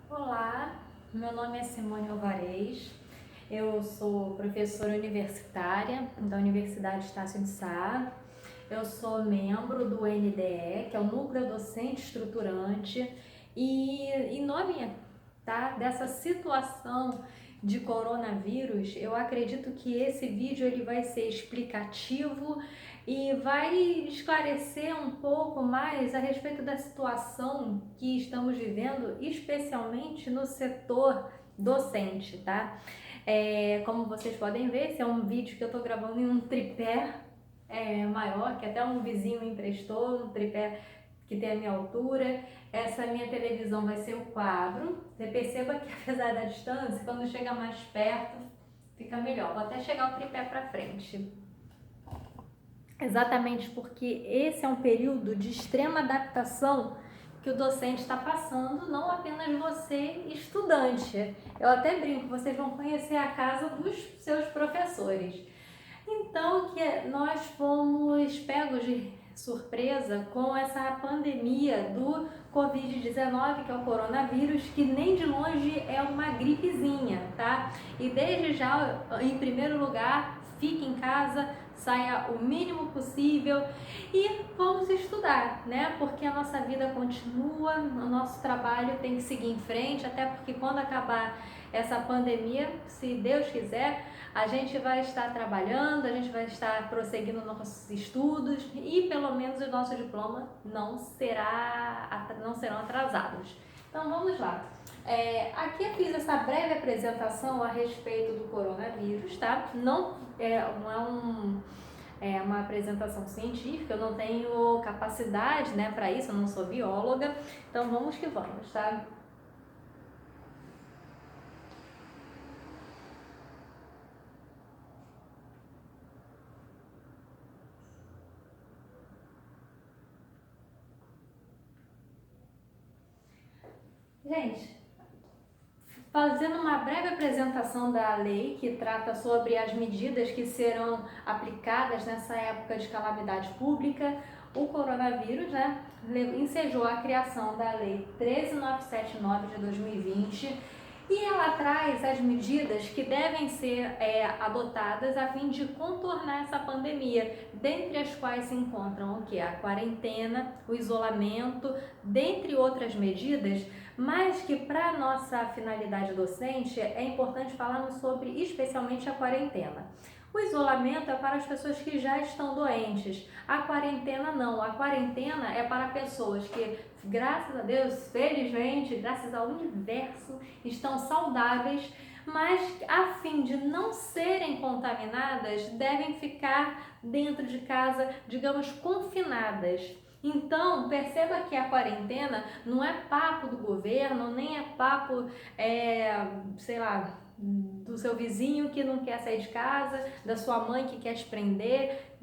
Olá, meu nome é Simone Alvarez, eu sou professora universitária da Universidade Estácio de Sá, eu sou membro do NDE, que é o Núcleo Docente Estruturante, e em nome, dessa situação de coronavírus, eu acredito que esse vídeo ele vai ser explicativo e vai esclarecer um pouco mais a respeito da situação que estamos vivendo, especialmente no setor docente, tá? Como vocês podem ver, esse é um vídeo que eu estou gravando em um tripé maior, que até um vizinho me emprestou, um tripé que tem a minha altura. Essa minha televisão vai ser o quadro. Você perceba que apesar da distância, quando chega mais perto, fica melhor. Vou até chegar o tripé para frente. Exatamente porque esse é um período de extrema adaptação que o docente está passando, não apenas você, estudante. Eu até brinco, vocês vão conhecer a casa dos seus professores. Então, que nós fomos pegos de surpresa com essa pandemia do Covid-19, que é o coronavírus, que nem de longe é uma gripezinha, tá? E desde já, em primeiro lugar, fique em casa, saia o mínimo possível e vamos estudar, né? Porque a nossa vida continua, o nosso trabalho tem que seguir em frente, até porque quando acabar essa pandemia, se Deus quiser, a gente vai estar trabalhando, a gente vai estar prosseguindo nossos estudos e pelo menos o nosso diploma não serão atrasados. Então vamos lá. Aqui eu fiz essa breve apresentação a respeito do coronavírus, tá? Não é uma apresentação científica, eu não tenho capacidade, né, para isso, eu não sou bióloga, então vamos que vamos, tá? Gente, fazendo uma breve apresentação da lei que trata sobre as medidas que serão aplicadas nessa época de calamidade pública, o coronavírus, né, ensejou a criação da Lei 13.979 de 2020 e ela traz as medidas que devem ser adotadas a fim de contornar essa pandemia, dentre as quais se encontram o que? A quarentena, o isolamento, dentre outras medidas, mas que para a nossa finalidade docente é importante falarmos sobre especialmente a quarentena. O isolamento é para as pessoas que já estão doentes. A quarentena não. A quarentena é para pessoas que, graças a Deus, felizmente, graças ao universo, estão saudáveis, mas a fim de não serem contaminadas, devem ficar dentro de casa, digamos, confinadas. Então, perceba que a quarentena não é papo do governo, nem é papo, sei lá, do seu vizinho que não quer sair de casa, da sua mãe que quer te prender,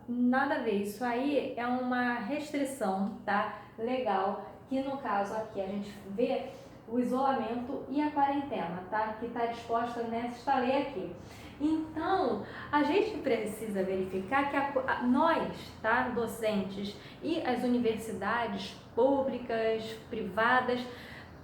nada a ver. Isso aí é uma restrição, tá? Legal, que no caso aqui a gente vê o isolamento e a quarentena, tá? Que está disposta nesta lei aqui. Então, a gente precisa verificar que nós, tá, docentes e as universidades públicas, privadas,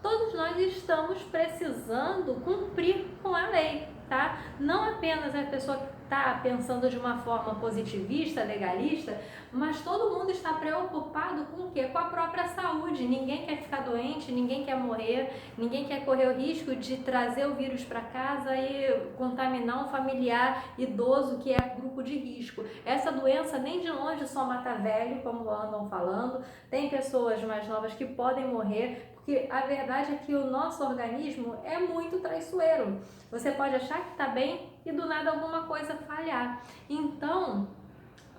todos nós estamos precisando cumprir com a lei, tá? Não apenas a pessoa que está pensando de uma forma positivista, legalista, mas todo mundo está preocupado com o quê? Com a própria saúde. Ninguém quer ficar doente, ninguém quer morrer, ninguém quer correr o risco de trazer o vírus para casa e contaminar um familiar idoso que é grupo de risco. Essa doença nem de longe só mata velho, como andam falando, tem pessoas mais novas que podem morrer, porque a verdade é que o nosso organismo é muito traiçoeiro. Você pode achar que está bem e do nada alguma coisa falhar. Então,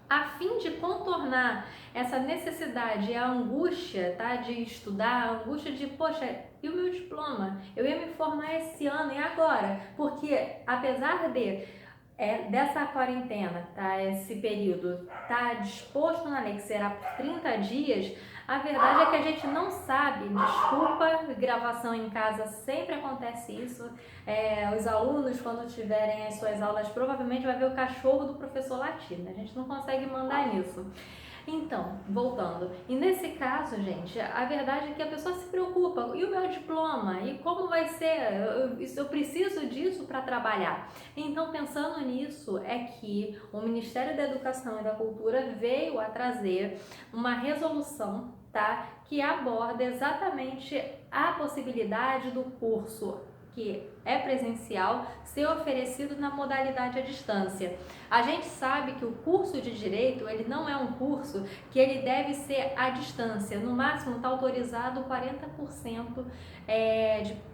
a fim de contornar essa necessidade, a angústia, tá, de estudar, a angústia de, poxa, e o meu diploma? Eu ia me formar esse ano e agora? Porque apesar dessa quarentena, tá, esse período, tá disposto na lei que será por 30 dias, a verdade é que a gente não sabe, desculpa, gravação em casa sempre acontece isso, os alunos quando tiverem as suas aulas provavelmente vai ver o cachorro do professor latindo, a gente não consegue mandar nisso. Então, voltando, e nesse caso, gente, a verdade é que a pessoa se preocupa, e o meu diploma? E como vai ser? Eu preciso disso para trabalhar. Então, pensando nisso, é que o Ministério da Educação e da Cultura veio a trazer uma resolução, tá, que aborda exatamente a possibilidade do curso que é presencial ser oferecido na modalidade à distância. A gente sabe que o curso de Direito, ele não é um curso que ele deve ser à distância. No máximo está autorizado 40%,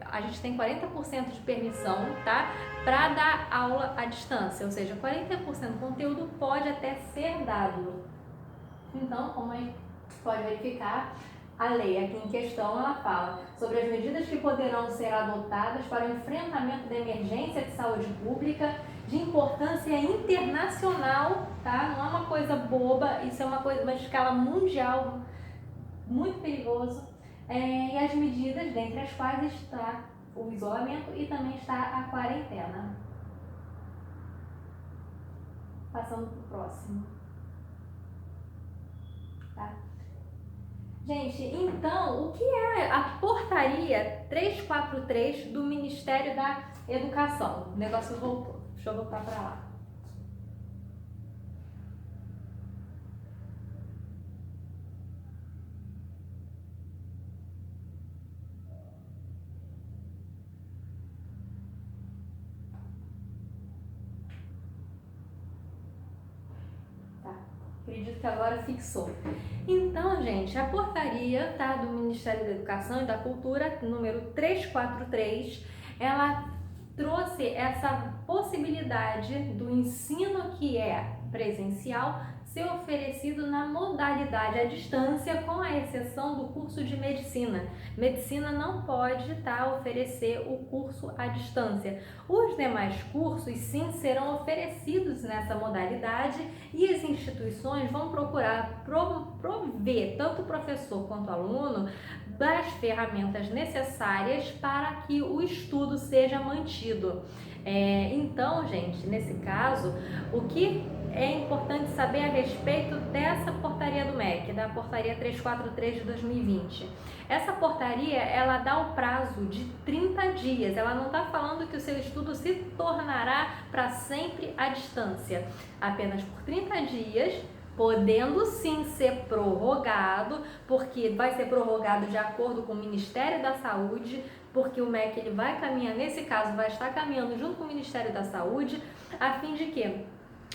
a gente tem 40% de permissão, tá? Para dar aula à distância, ou seja, 40% do conteúdo pode até ser dado. Então, como a gente pode verificar, a lei aqui em questão, ela fala sobre as medidas que poderão ser adotadas para o enfrentamento da emergência de saúde pública de importância internacional, tá? Não é uma coisa boba, isso é uma escala mundial, muito perigoso. E as medidas, dentre as quais está o isolamento e também está a quarentena. Passando para o próximo. Tá? Gente, então, o que é a portaria 343 do Ministério da Educação? O negócio voltou. Deixa eu voltar para lá. Tá. Acredito que agora fixou. Então, gente, a portaria, tá, do Ministério da Educação e da Cultura, número 343, ela trouxe essa possibilidade do ensino que é presencial ser oferecido na modalidade à distância, com a exceção do curso de medicina. Medicina não pode oferecer o curso à distância. Os demais cursos, sim, serão oferecidos nessa modalidade e as instituições vão procurar prover tanto o professor quanto o aluno das ferramentas necessárias para que o estudo seja mantido. Então, gente, nesse caso, o que é importante saber a respeito dessa portaria do MEC, da portaria 343 de 2020. Essa portaria, ela dá o prazo de 30 dias, ela não está falando que o seu estudo se tornará para sempre à distância, apenas por 30 dias, podendo sim ser prorrogado, porque vai ser prorrogado de acordo com o Ministério da Saúde, porque o MEC ele vai caminhar, nesse caso, vai estar caminhando junto com o Ministério da Saúde, a fim de quê?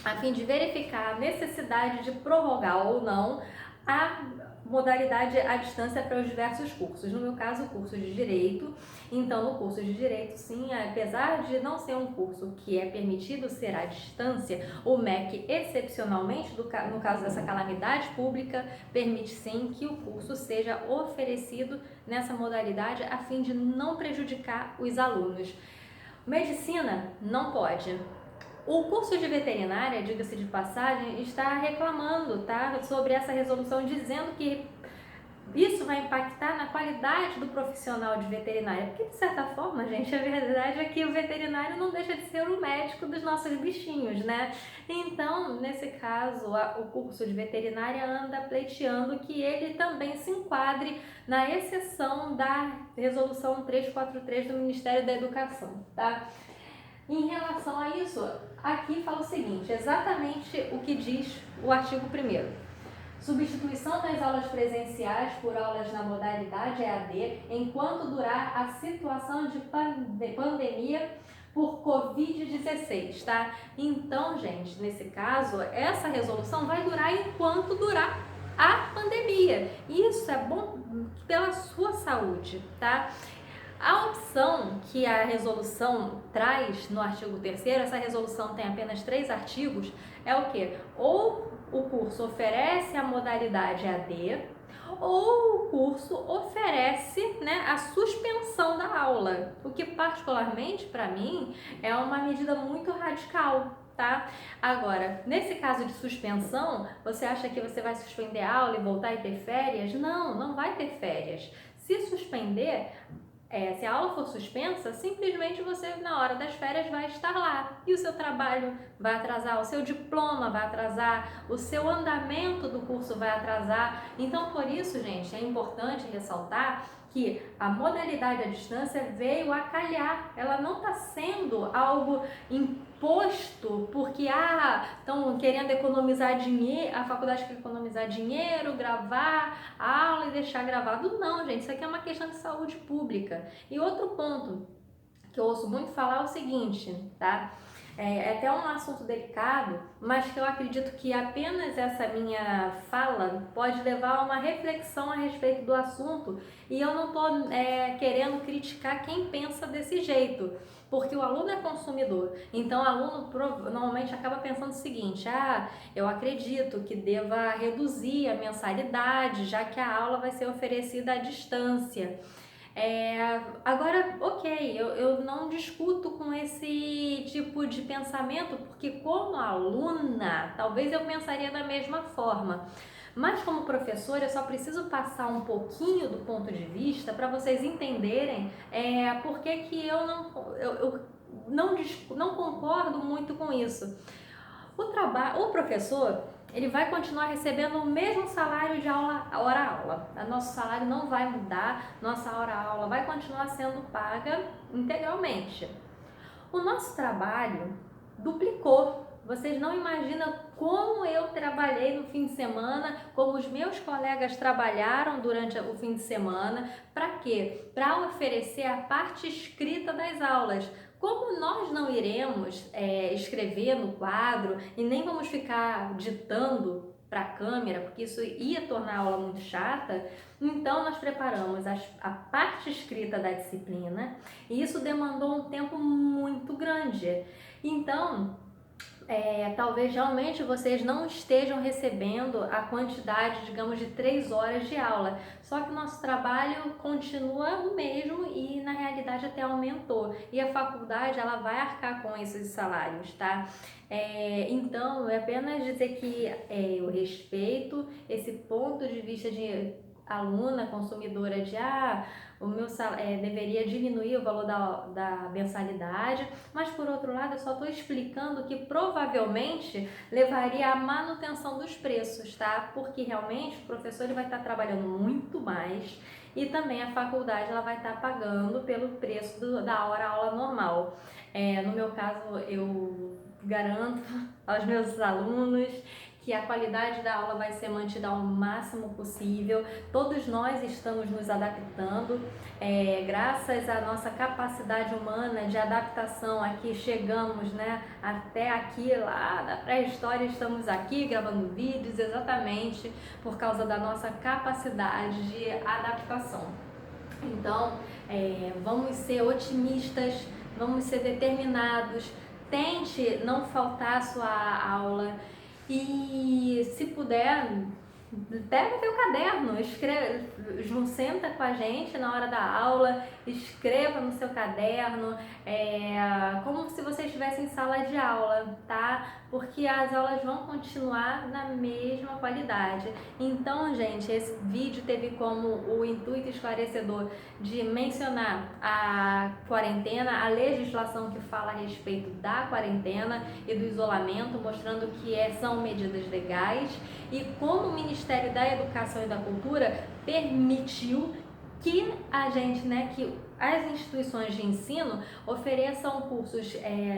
A fim de verificar a necessidade de prorrogar ou não a modalidade à distância para os diversos cursos. No meu caso, o curso de Direito. Então, no curso de Direito, sim, apesar de não ser um curso que é permitido ser à distância, o MEC, excepcionalmente, no caso dessa calamidade pública, permite sim que o curso seja oferecido nessa modalidade a fim de não prejudicar os alunos. Medicina não pode. O curso de veterinária, diga-se de passagem, está reclamando, sobre essa resolução, dizendo que isso vai impactar na qualidade do profissional de veterinária, porque de certa forma, gente, a verdade é que o veterinário não deixa de ser o médico dos nossos bichinhos, né? Então, nesse caso, o curso de veterinária anda pleiteando que ele também se enquadre na exceção da resolução 343 do Ministério da Educação, tá? Em relação a isso, aqui fala o seguinte, exatamente o que diz o artigo 1º. Substituição das aulas presenciais por aulas na modalidade EAD enquanto durar a situação de pandemia por Covid-16, tá? Então, gente, nesse caso, essa resolução vai durar enquanto durar a pandemia. Isso é bom pela sua saúde, tá? A opção que a resolução traz no artigo 3º, essa resolução tem apenas 3 artigos, é o quê? Ou o curso oferece a modalidade EAD, ou o curso oferece, a suspensão da aula, o que particularmente para mim é uma medida muito radical, tá? Agora, nesse caso de suspensão, você acha que você vai suspender a aula e voltar e ter férias? Não, não vai ter férias. Se suspender, se a aula for suspensa, simplesmente você na hora das férias vai estar lá e o seu trabalho vai atrasar, o seu diploma vai atrasar, o seu andamento do curso vai atrasar. Então, por isso, gente, é importante ressaltar que a modalidade à distância veio a calhar, ela não está sendo algo imposto porque estão querendo economizar dinheiro, a faculdade quer economizar dinheiro, gravar a aula e deixar gravado. Não, gente, isso aqui é uma questão de saúde pública. E outro ponto que eu ouço muito falar é o seguinte, tá? É até um assunto delicado, mas que eu acredito que apenas essa minha fala pode levar a uma reflexão a respeito do assunto, e eu não estou querendo criticar quem pensa desse jeito, porque o aluno é consumidor, então o aluno normalmente acaba pensando o seguinte: eu acredito que deva reduzir a mensalidade, já que a aula vai ser oferecida à distância. Agora, ok, eu não discuto com esse tipo de pensamento, porque como aluna, talvez eu pensaria da mesma forma. Mas como professora, eu só preciso passar um pouquinho do ponto de vista para vocês entenderem por que eu não concordo muito com isso. O professor, ele vai continuar recebendo o mesmo salário de hora a aula. Nosso salário não vai mudar, nossa hora a aula vai continuar sendo paga integralmente. O nosso trabalho duplicou. Vocês não imaginam como eu trabalhei no fim de semana, como os meus colegas trabalharam durante o fim de semana. Para quê? Para oferecer a parte escrita das aulas. Como nós não iremos escrever no quadro e nem vamos ficar ditando para a câmera, porque isso ia tornar a aula muito chata, então nós preparamos a parte escrita da disciplina e isso demandou um tempo muito grande. Então, talvez realmente vocês não estejam recebendo a quantidade, digamos, de 3 horas de aula. Só que o nosso trabalho continua o mesmo e na realidade até aumentou. E a faculdade ela vai arcar com esses salários, tá? Então, é apenas dizer que eu respeito esse ponto de vista de aluna, consumidora de o meu deveria diminuir o valor da mensalidade, mas por outro lado eu só estou explicando que provavelmente levaria à manutenção dos preços, tá? Porque realmente o professor ele vai estar trabalhando muito mais e também a faculdade ela vai estar pagando pelo preço da aula normal. No meu caso, eu garanto aos meus alunos que a qualidade da aula vai ser mantida ao máximo possível. Todos nós estamos nos adaptando, graças à nossa capacidade humana de adaptação aqui, chegamos, né, até aqui, lá da pré-história, estamos aqui gravando vídeos exatamente por causa da nossa capacidade de adaptação. Então, vamos ser otimistas, vamos ser determinados, tente não faltar a sua aula. E se puder, pega teu caderno, escreve, senta com a gente na hora da aula, escreva no seu caderno, como se você estivesse em sala de aula, tá? Porque as aulas vão continuar na mesma qualidade. Então, gente, esse vídeo teve como o intuito esclarecedor de mencionar a quarentena, a legislação que fala a respeito da quarentena e do isolamento, mostrando que são medidas legais e como o Ministério da Educação e da Cultura permitiu que a gente, que as instituições de ensino ofereçam cursos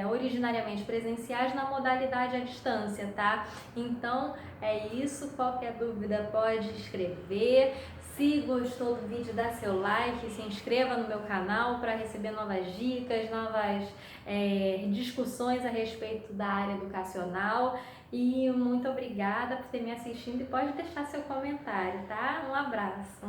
originariamente presenciais na modalidade à distância, tá? Então é isso, qualquer dúvida pode escrever. Se gostou do vídeo, dá seu like, se inscreva no meu canal para receber novas dicas, novas discussões a respeito da área educacional. E muito obrigada por ter me assistido e pode deixar seu comentário, tá? Um abraço!